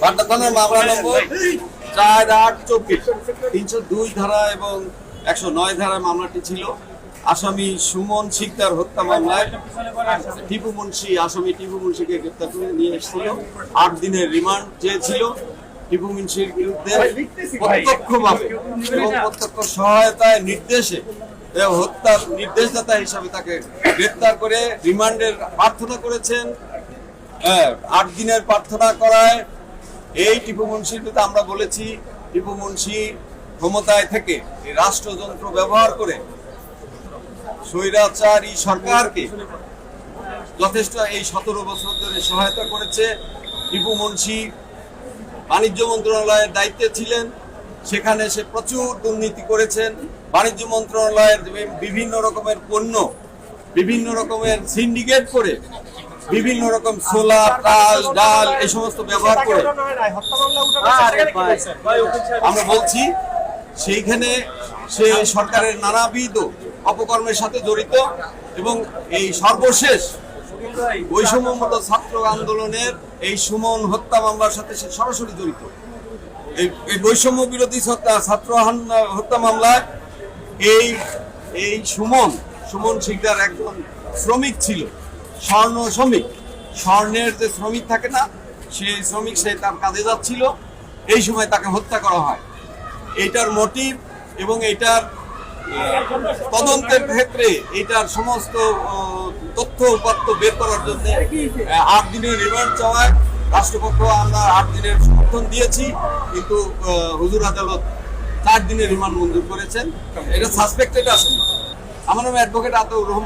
বাড্ডা থানার মামলা নম্বর 4824 302 ধারা এবং 109 ধারায় মামলাটি ছিল। আসামি সুমন শিকদার হত্যা মামলায় টিপু মুন্সিকে গ্রেপ্তার করে নিয়ে এসেছিল। 8 দিনের রিমান্ড চেয়েছিল। টিপু মুন্সির বিরুদ্ধে প্রত্যক্ষভাবে এবং প্রত্যক্ষ সহায়তায় নির্দেশে হত্যার নির্দেশদাতা হিসাবে তাকে গ্রেপ্তার করে রিমান্ডের প্রার্থনা করেছেন। 8 দিনের প্রার্থনা করায় এই টিপু মুন্সির বিরুদ্ধে আমরা বলেছি, টিপু মুন্সি ক্ষমতায় থেকে এই রাষ্ট্রযন্ত্র ব্যবহার করে স্বৈরাচারী সরকারকে যথেষ্ট এই 17 বছর ধরে সহায়তা করেছে। টিপু মুন্সি বাণিজ্য মন্ত্রণালয়ের দায়িত্বে ছিলেন, সেখানে সে প্রচুর দুর্নীতি করেছেন। বাণিজ্য মন্ত্রণালয়ের বিভিন্ন রকমের পণ্য বিভিন্ন রকমের সিন্ডিকেট করে বিভিন্ন রকম ছোলা, চাল, ডাল এই সমস্ত ব্যবহার করে আমরা বলছি সেইখানে সে সরকারের নানাবিধ অপকর্মের সাথে জড়িত এবং এই সর্বশেষ বৈষম্যমূলক ছাত্র আন্দোলনের এই সুমন হত্যা মামলার সাথে সে সরাসরি জড়িত। এই বৈষম্য বিরোধী ছাত্র হত্যা মামলায় এই সুমন শিকদার একজন শ্রমিক ছিল, স্বর্ণের যে শ্রমিক থাকে না, সেই শ্রমিক, সে তার কাজে যাচ্ছিল। এই সময় তাকে হত্যা করা হয়। এইটার মোটিভ এবং এইটার তদন্তের ক্ষেত্রে এইটার সমস্ত তথ্য উপাত্ত বের করার জন্য 8 দিনের রিমান্ড চাওয়ায় রাষ্ট্রপক্ষ আমরা 8 দিনের সমর্থন দিয়েছি, কিন্তু হুজুর আদালত 4 দিনের রিমান্ড মঞ্জুর করেছেন। এটা সাসপেক্টেড আসামি। আমার নাম অ্যাডভোকেট আতাউর রহমান।